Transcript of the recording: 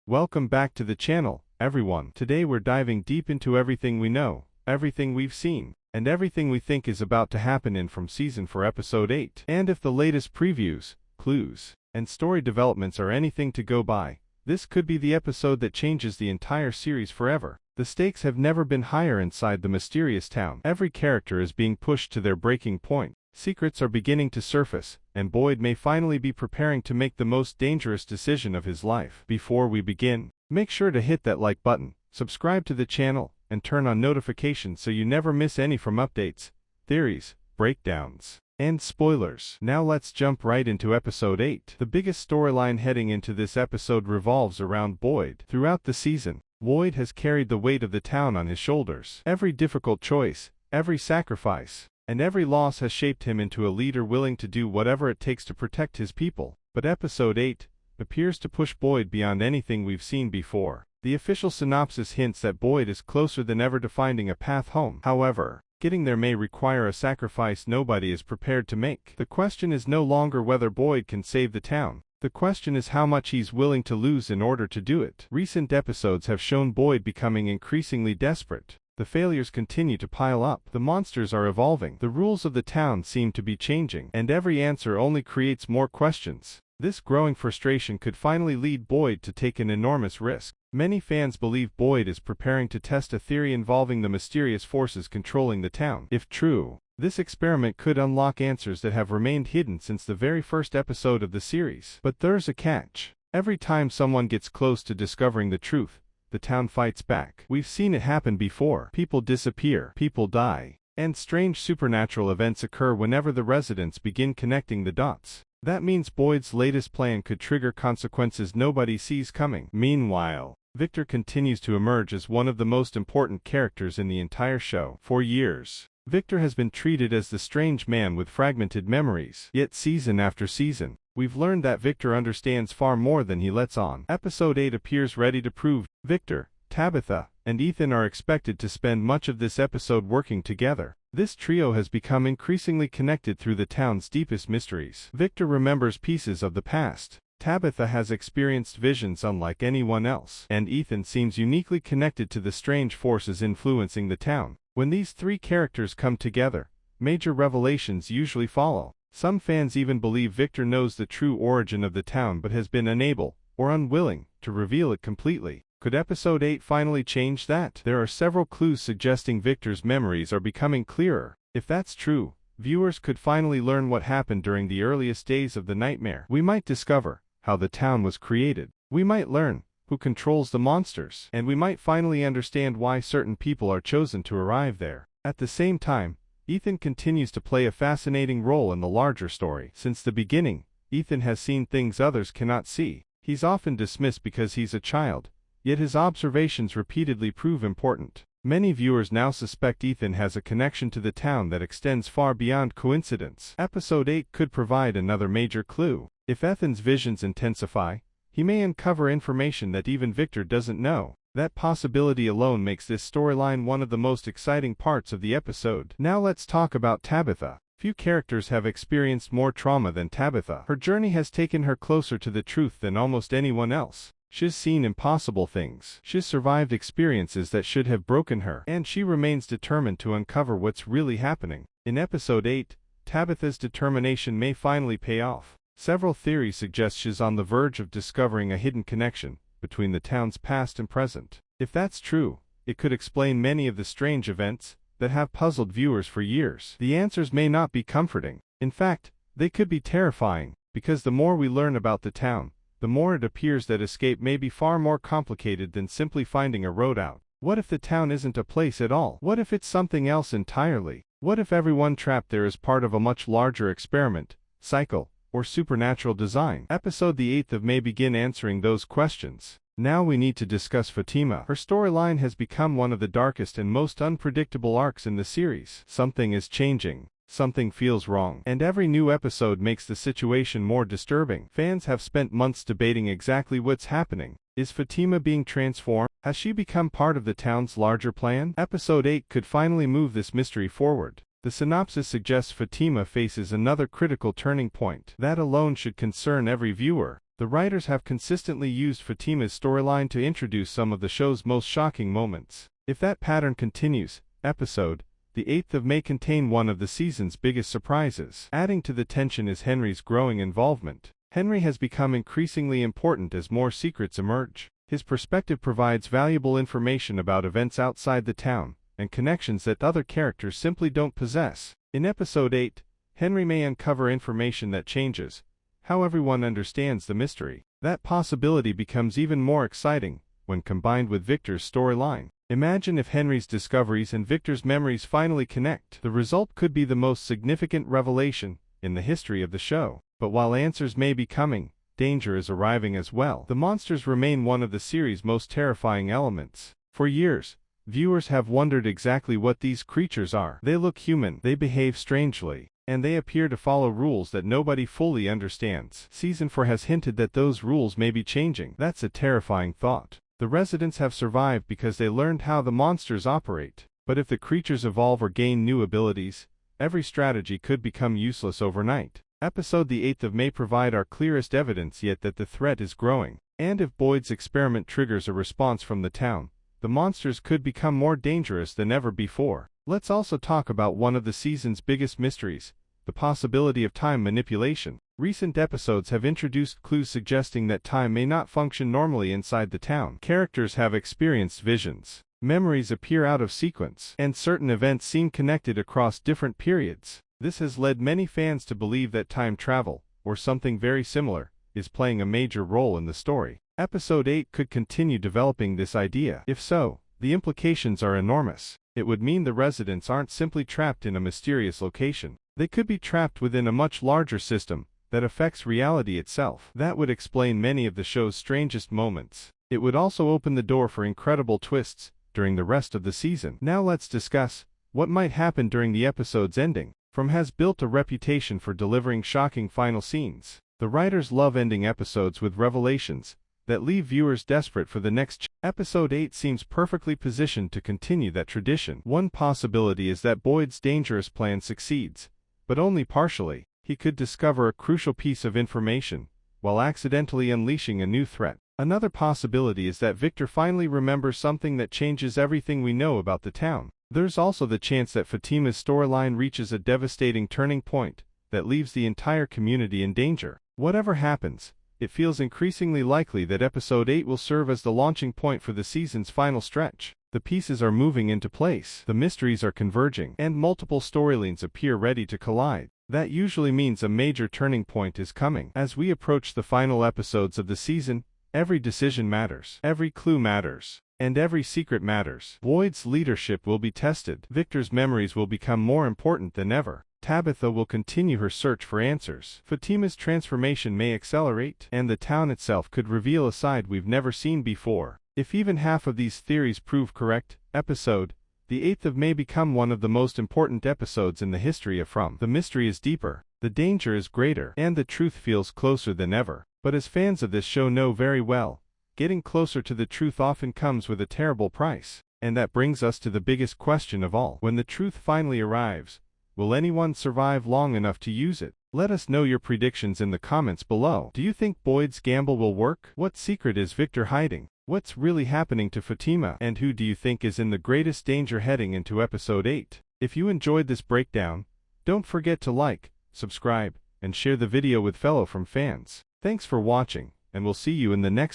Welcome back to the channel, everyone. Today we're diving deep into everything we know, everything we've seen, and everything we think is about to happen in From Season 4 Episode 8. And if the latest previews, clues, and story developments are anything to go by, this could be the episode that changes the entire series forever. The stakes have never been higher inside the mysterious town. Every character is being pushed to their breaking point. Secrets are beginning to surface, and Boyd may finally be preparing to make the most dangerous decision of his life. Before we begin, make sure to hit that like button, subscribe to the channel, and turn on notifications so you never miss any from updates, theories, breakdowns, and spoilers. Now let's jump right into episode 8. The biggest storyline heading into this episode revolves around Boyd. Throughout the season, Boyd has carried the weight of the town on his shoulders. Every difficult choice, every sacrifice, and every loss has shaped him into a leader willing to do whatever it takes to protect his people. But episode 8 appears to push Boyd beyond anything we've seen before. The official synopsis hints that Boyd is closer than ever to finding a path home. However, getting there may require a sacrifice nobody is prepared to make. The question is no longer whether Boyd can save the town. The question is how much he's willing to lose in order to do it. Recent episodes have shown Boyd becoming increasingly desperate. The failures continue to pile up. The monsters are evolving. The rules of the town seem to be changing. And every answer only creates more questions. This growing frustration could finally lead Boyd to take an enormous risk. Many fans believe Boyd is preparing to test a theory involving the mysterious forces controlling the town. If true, this experiment could unlock answers that have remained hidden since the very first episode of the series. But there's a catch. Every time someone gets close to discovering the truth, the town fights back. We've seen it happen before. People disappear, people die, and strange supernatural events occur whenever the residents begin connecting the dots. That means Boyd's latest plan could trigger consequences nobody sees coming. Meanwhile, Victor continues to emerge as one of the most important characters in the entire show. For years, Victor has been treated as the strange man with fragmented memories. Yet season after season, we've learned that Victor understands far more than he lets on. Episode 8 appears ready to prove. Victor, Tabitha, and Ethan are expected to spend much of this episode working together. This trio has become increasingly connected through the town's deepest mysteries. Victor remembers pieces of the past. Tabitha has experienced visions unlike anyone else. And Ethan seems uniquely connected to the strange forces influencing the town. When these three characters come together, major revelations usually follow. Some fans even believe Victor knows the true origin of the town but has been unable, or unwilling, to reveal it completely. Could episode 8 finally change that? There are several clues suggesting Victor's memories are becoming clearer. If that's true, viewers could finally learn what happened during the earliest days of the nightmare. We might discover how the town was created. We might learn who controls the monsters. And we might finally understand why certain people are chosen to arrive there. At the same time, Ethan continues to play a fascinating role in the larger story. Since the beginning, Ethan has seen things others cannot see. He's often dismissed because he's a child, yet his observations repeatedly prove important. Many viewers now suspect Ethan has a connection to the town that extends far beyond coincidence. Episode 8 could provide another major clue. If Ethan's visions intensify, he may uncover information that even Victor doesn't know. That possibility alone makes this storyline one of the most exciting parts of the episode. Now let's talk about Tabitha. Few characters have experienced more trauma than Tabitha. Her journey has taken her closer to the truth than almost anyone else. She's seen impossible things. She's survived experiences that should have broken her. And she remains determined to uncover what's really happening. In episode 8, Tabitha's determination may finally pay off. Several theories suggest she's on the verge of discovering a hidden connection between the town's past and present. If that's true, it could explain many of the strange events that have puzzled viewers for years. The answers may not be comforting. In fact, they could be terrifying, because the more we learn about the town, the more it appears that escape may be far more complicated than simply finding a road out. What if the town isn't a place at all? What if it's something else entirely? What if everyone trapped there is part of a much larger experiment, cycle, or supernatural design? Episode the 8th of May begin answering those questions. Now we need to discuss Fatima. Her storyline has become one of the darkest and most unpredictable arcs in the series. Something is changing. Something feels wrong. And every new episode makes the situation more disturbing. Fans have spent months debating exactly what's happening. Is Fatima being transformed? Has she become part of the town's larger plan? Episode 8 could finally move this mystery forward. The synopsis suggests Fatima faces another critical turning point. That alone should concern every viewer. The writers have consistently used Fatima's storyline to introduce some of the show's most shocking moments. If that pattern continues, episode The 8th of May contain one of the season's biggest surprises. Adding to the tension is Henry's growing involvement. Henry has become increasingly important as more secrets emerge. His perspective provides valuable information about events outside the town, and connections that other characters simply don't possess. In Episode 8, Henry may uncover information that changes how everyone understands the mystery. That possibility becomes even more exciting when combined with Victor's storyline. Imagine if Henry's discoveries and Victor's memories finally connect. The result could be the most significant revelation in the history of the show. But while answers may be coming, danger is arriving as well. The monsters remain one of the series' most terrifying elements. For years, viewers have wondered exactly what these creatures are. They look human, they behave strangely, and they appear to follow rules that nobody fully understands. Season 4 has hinted that those rules may be changing. That's a terrifying thought. The residents have survived because they learned how the monsters operate. But if the creatures evolve or gain new abilities, every strategy could become useless overnight. Episode The 8th of May provide our clearest evidence yet that the threat is growing. And if Boyd's experiment triggers a response from the town, the monsters could become more dangerous than ever before. Let's also talk about one of the season's biggest mysteries, the possibility of time manipulation. Recent episodes have introduced clues suggesting that time may not function normally inside the town. Characters have experienced visions, memories appear out of sequence, and certain events seem connected across different periods. This has led many fans to believe that time travel, or something very similar, is playing a major role in the story. Episode 8 could continue developing this idea. If so, the implications are enormous. It would mean the residents aren't simply trapped in a mysterious location. They could be trapped within a much larger system that affects reality itself. That would explain many of the show's strangest moments. It would also open the door for incredible twists during the rest of the season. Now let's discuss what might happen during the episode's ending. From has built a reputation for delivering shocking final scenes. The writers love ending episodes with revelations that leave viewers desperate for the next. Episode 8 seems perfectly positioned to continue that tradition. One possibility is that Boyd's dangerous plan succeeds, but only partially. He could discover a crucial piece of information while accidentally unleashing a new threat. Another possibility is that Victor finally remembers something that changes everything we know about the town. There's also the chance that Fatima's storyline reaches a devastating turning point that leaves the entire community in danger. Whatever happens, it feels increasingly likely that Episode 8 will serve as the launching point for the season's final stretch. The pieces are moving into place, the mysteries are converging, and multiple storylines appear ready to collide. That usually means a major turning point is coming. As we approach the final episodes of the season, every decision matters, every clue matters, and every secret matters. Boyd's leadership will be tested. Victor's memories will become more important than ever. Tabitha will continue her search for answers. Fatima's transformation may accelerate, and the town itself could reveal a side we've never seen before. If even half of these theories prove correct, episode The 8th of May become one of the most important episodes in the history of From. The mystery is deeper, the danger is greater, and the truth feels closer than ever. But as fans of this show know very well, getting closer to the truth often comes with a terrible price. And that brings us to the biggest question of all. When the truth finally arrives, will anyone survive long enough to use it? Let us know your predictions in the comments below. Do you think Boyd's gamble will work? What secret is Victor hiding? What's really happening to Fatima? And who do you think is in the greatest danger heading into Episode 8? If you enjoyed this breakdown, don't forget to like, subscribe, and share the video with fellow From fans. Thanks for watching, and we'll see you in the next